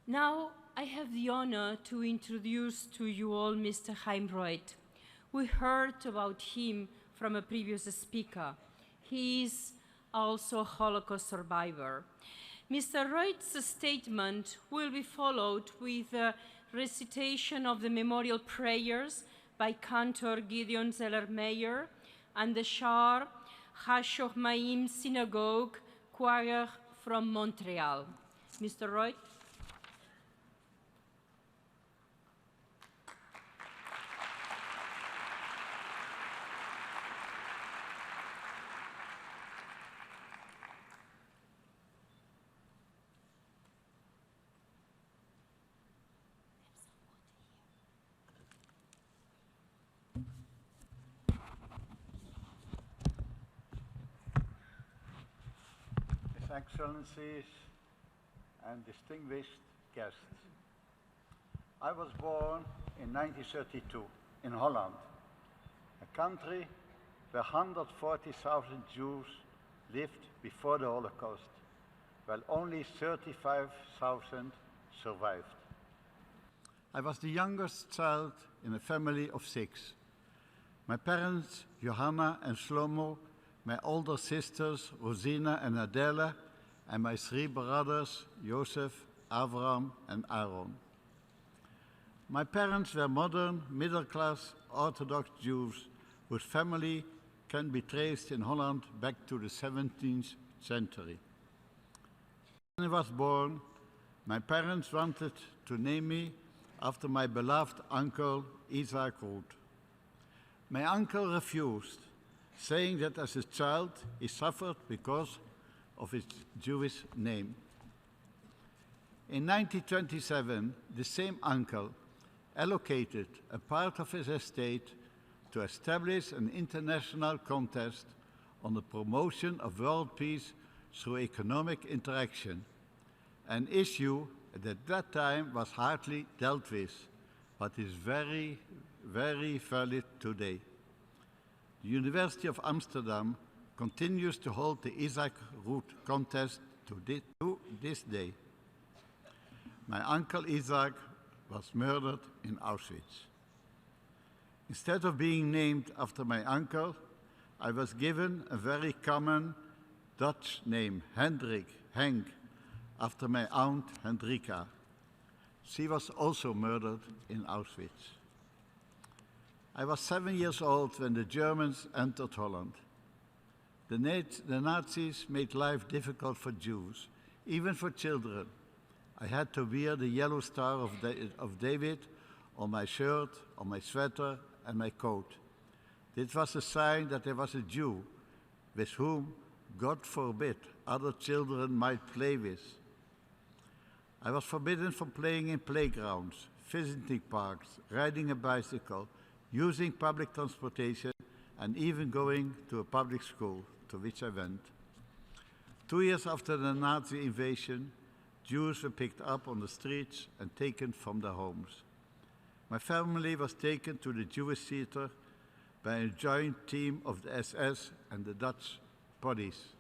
Now, I have the honor to introduce to you all Mr. Haim Roet. We heard about him from a previous speaker. He is also a Holocaust survivor. Mr. Roet's statement will be followed with a recitation of the memorial prayers by Cantor Gideon Zeller-Meyer and the Shar HaShomaim Synagogue Choir from Montreal. Mr. Roet. Excellencies and distinguished guests. I was born in 1932 in Holland, a country where 140,000 Jews lived before the Holocaust, while only 35,000 survived. I was the youngest child in a family of 6. My parents, Johanna and Shlomo, my older sisters, Rosina and Adela, and my 3 brothers, Joseph, Avram, and Aaron. My parents were modern, middle-class, Orthodox Jews whose family can be traced in Holland back to the 17th century. When I was born, my parents wanted to name me after my beloved uncle, Isaac Roet. My uncle refused, saying that as a child he suffered because of his Jewish name. In 1927, the same uncle allocated a part of his estate to establish an international contest on the promotion of world peace through economic interaction, an issue that at that time was hardly dealt with, but is very, very valid today. The University of Amsterdam continues to hold the Isaac Roet contest to this day. My uncle Isaac was murdered in Auschwitz. Instead of being named after my uncle, I was given a very common Dutch name, Hendrik, Henk, after my aunt Hendrika. She was also murdered in Auschwitz. I was 7 years old when the Germans entered Holland. The Nazis made life difficult for Jews, even for children. I had to wear the yellow star of David on my shirt, on my sweater, and my coat. This was a sign that I was a Jew, with whom, God forbid, other children might play with. I was forbidden from playing in playgrounds, visiting parks, riding a bicycle, using public transportation, and even going to a public school, to which I went. 2 years after the Nazi invasion, Jews were picked up on the streets and taken from their homes. My family was taken to the Jewish theater by a joint team of the SS and the Dutch police.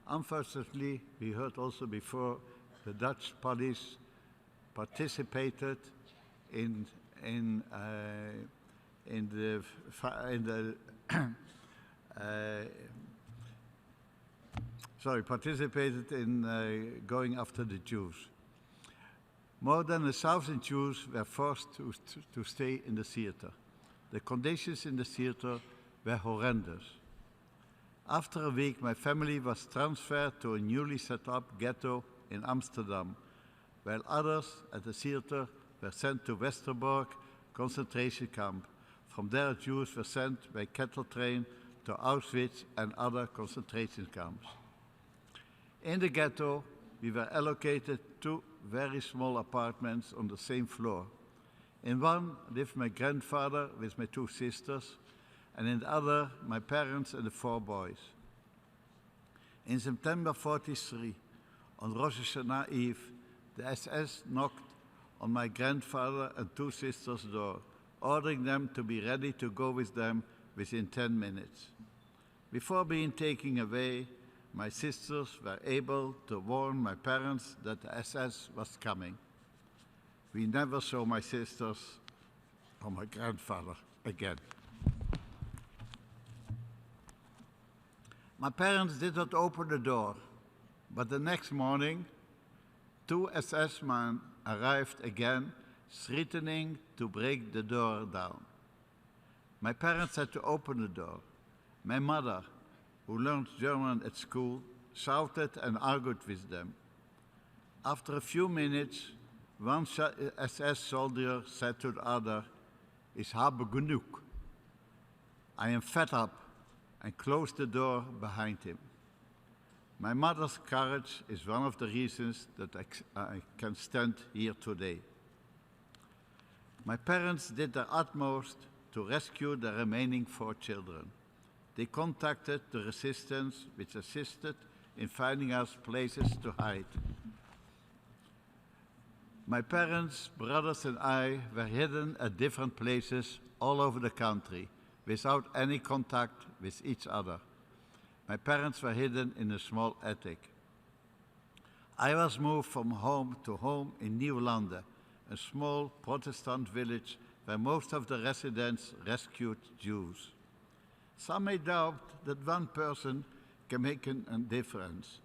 Unfortunately, we heard also before, the Dutch police participated participated in going after the Jews. More than 1,000 Jews were forced to stay in the theater. The conditions in the theater were horrendous. After a week, my family was transferred to a newly set up ghetto in Amsterdam, while others at the theater were sent to Westerbork concentration camp. From there, Jews were sent by cattle train to Auschwitz and other concentration camps. In the ghetto, we were allocated 2 very small apartments on the same floor. In one lived my grandfather with my 2 sisters, and in the other, my parents and the 4 boys. In September 1943, on Rosh Hashanah Eve, the SS knocked on my grandfather and 2 sisters' door, ordering them to be ready to go with them within 10 minutes. Before being taken away, my sisters were able to warn my parents that the SS was coming. we never saw my sisters or my grandfather again. My parents did not open the door, but the next morning, 2 SS men arrived again, threatening to break the door down. My parents had to open the door. My mother, who learned German at school, shouted and argued with them. After a few minutes, one SS soldier said to the other, "Ich habe genug." I am fed up, and closed the door behind him. My mother's courage is one of the reasons that I can stand here today. My parents did their utmost to rescue the remaining 4 children. They contacted the resistance, which assisted in finding us places to hide. My parents, brothers, and I were hidden at different places all over the country, without any contact with each other. My parents were hidden in a small attic. I was moved from home to home in Nieuwlanden, a small Protestant village where most of the residents rescued Jews. Some may doubt that one person can make a difference.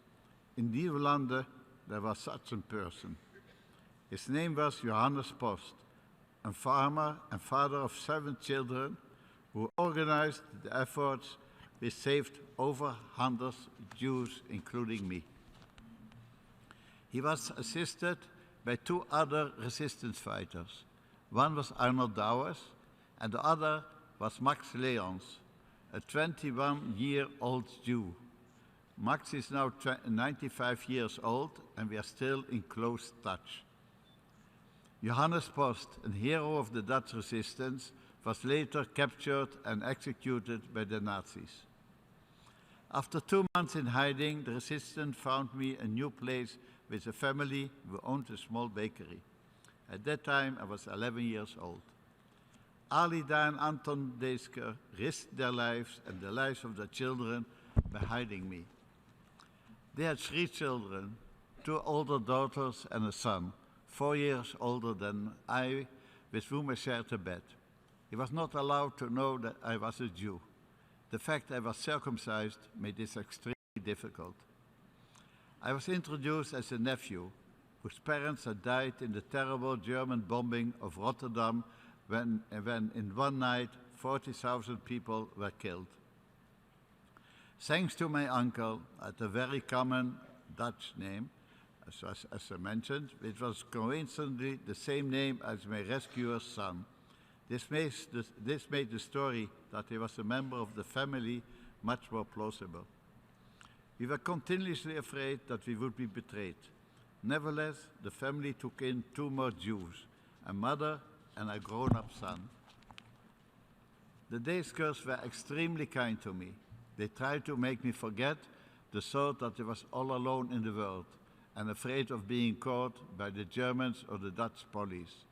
In Nieuwlanden, there was such a person. His name was Johannes Post, a farmer and father of 7 children who organized the efforts which saved over 100 Jews, including me. He was assisted by 2 other resistance fighters. One was Arnold Douwes, and the other was Max Leons, a 21-year-old Jew. Max is now 95 years old, and we are still in close touch. Johannes Post, a hero of the Dutch resistance, was later captured and executed by the Nazis. After 2 months in hiding, the resistance found me a new place with a family who owned a small bakery. At that time, I was 11 years old. Alida and Anton Deesker risked their lives and the lives of their children by hiding me. They had 3 children, 2 older daughters and a son, 4 years older than I, with whom I shared a bed. He was not allowed to know that I was a Jew. The fact I was circumcised made this extremely difficult. I was introduced as a nephew, whose parents had died in the terrible German bombing of Rotterdam when in one night 40,000 people were killed. Thanks to my uncle, I had a very common Dutch name, as I mentioned, which was coincidentally the same name as my rescuer's son. This made the story that he was a member of the family much more plausible. We were continuously afraid that we would be betrayed. Nevertheless, the family took in 2 more Jews, a mother and a grown-up son. The Deeskers were extremely kind to me. They tried to make me forget the thought that I was all alone in the world and afraid of being caught by the Germans or the Dutch police.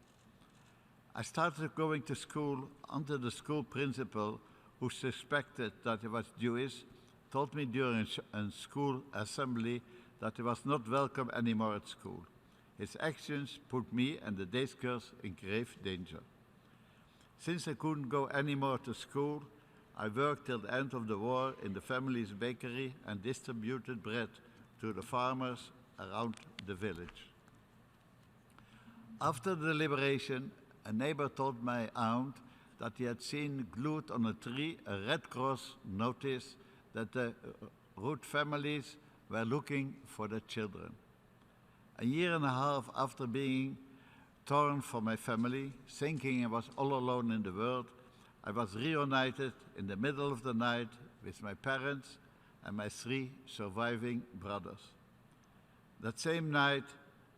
I started going to school under the school principal, who suspected that I was Jewish, told me during a school assembly that I was not welcome anymore at school. His actions put me and the Deeskers in grave danger. Since I couldn't go anymore to school, I worked till the end of the war in the family's bakery and distributed bread to the farmers around the village. After the liberation, a neighbor told my aunt that he had seen glued on a tree a Red Cross notice that the Roet families were looking for their children. A year and a half after being torn from my family, thinking I was all alone in the world, I was reunited in the middle of the night with my parents and my 3 surviving brothers. That same night,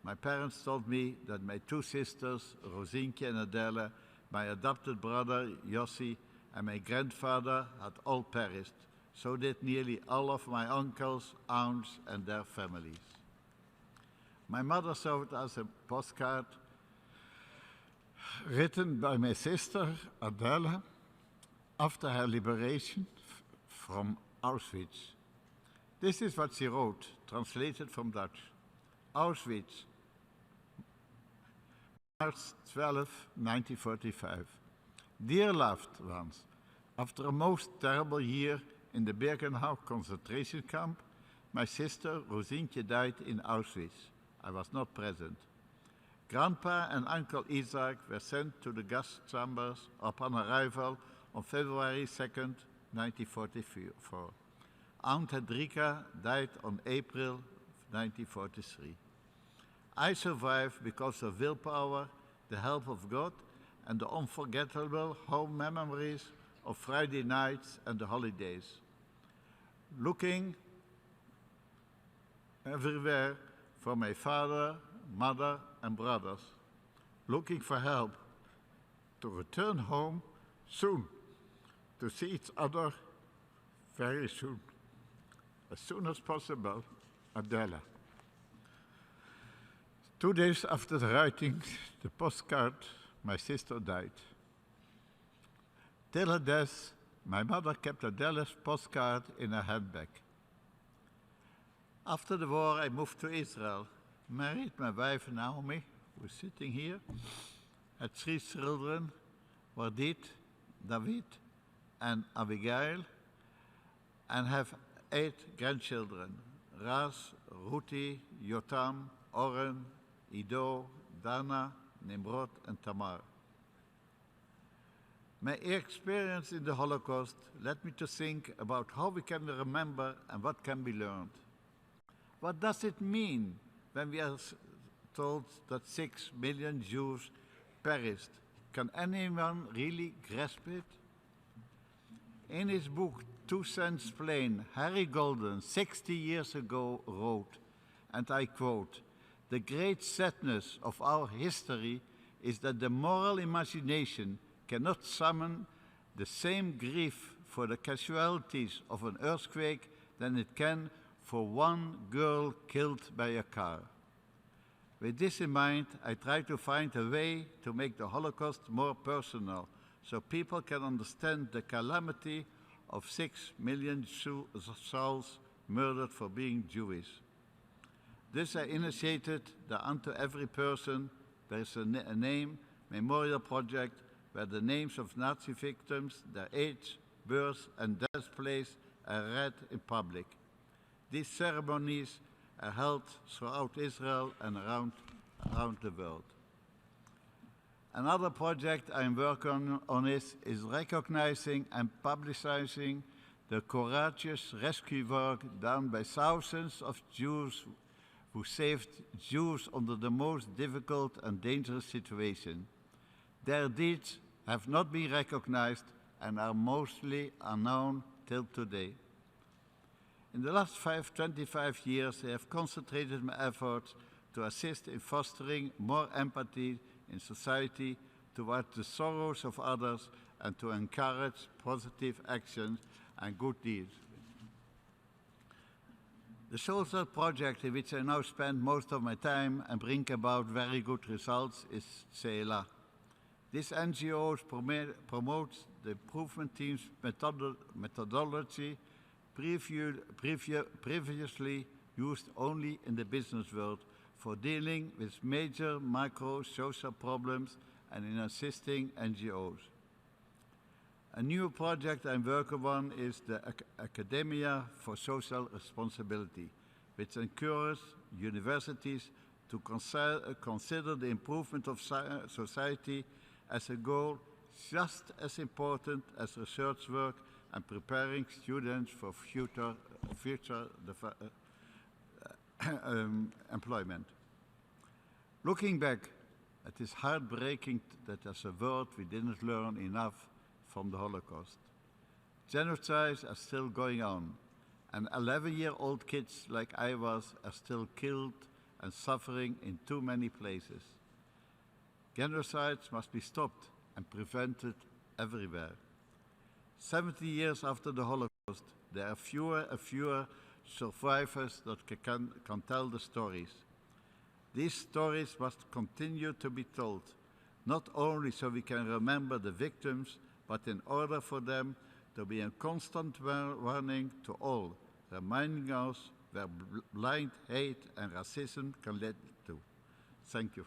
my parents told me that my 2 sisters, Rosientje and Adele, my adopted brother, Yossi, and my grandfather had all perished. So did nearly all of my uncles, aunts, and their families. My mother showed us a postcard written by my sister, Adele, after her liberation from Auschwitz. This is what she wrote, translated from Dutch. Auschwitz, March 12, 1945. Dear loved ones, after a most terrible year in the Birkenau concentration camp, my sister Rosientje died in Auschwitz. I was not present. Grandpa and Uncle Isaac were sent to the gas chambers upon arrival on February 2nd, 1944. Aunt Hendrika died on April 1943. I survived because of willpower, the help of God, and the unforgettable home memories of Friday nights and the holidays. Looking everywhere for my father, mother, and brothers, looking for help to return home soon, to see each other very soon, as soon as possible, Adela. 2 days after the writing the postcard, my sister died. Till her death, my mother kept Adela's postcard in her handbag. After the war, I moved to Israel, married my wife Naomi, who is sitting here, had 3 children, Wardit, David, and Abigail, and have 8 grandchildren, Raz, Ruti, Yotam, Oren, Ido, Dana, Nimrod, and Tamar. My experience in the Holocaust led me to think about how we can remember and what can be learned. What does it mean when we are told that 6 million Jews perished? Can anyone really grasp it? In his book, 2 Cents Plain, Harry Golden, 60 years ago, wrote, and I quote, "The great sadness of our history is that the moral imagination cannot summon the same grief for the casualties of an earthquake than it can for one girl killed by a car." With this in mind, I try to find a way to make the Holocaust more personal, so people can understand the calamity of 6 million souls murdered for being Jewish. Thus I initiated the Unto Every Person, there is a name, memorial project where the names of Nazi victims, their age, birth, and death place are read in public. These ceremonies are held throughout Israel and around the world. Another project I'm working on is recognizing and publicizing the courageous rescue work done by thousands of Jews who saved Jews under the most difficult and dangerous situation. Their deeds have not been recognized and are mostly unknown till today. In the last 25 years, I have concentrated my efforts to assist in fostering more empathy in society towards the sorrows of others and to encourage positive actions and good deeds. The social project in which I now spend most of my time and bring about very good results is CELA. This NGO promotes the improvement team's methodology previously used only in the business world for dealing with major micro-social problems and in assisting NGOs. A new project I'm working on is the Academia for Social Responsibility, which encourages universities to consider the improvement of society as a goal just as important as research work and preparing students for future employment. Looking back, it is heartbreaking that as a world we didn't learn enough from the Holocaust. Genocides are still going on, and 11-year-old kids like I was are still killed and suffering in too many places. Genocides must be stopped and prevented everywhere. 70 years after the Holocaust, there are fewer and fewer survivors that can tell the stories. These stories must continue to be told, not only so we can remember the victims, but in order for them to be a constant warning to all, reminding us where blind hate and racism can lead to. Thank you.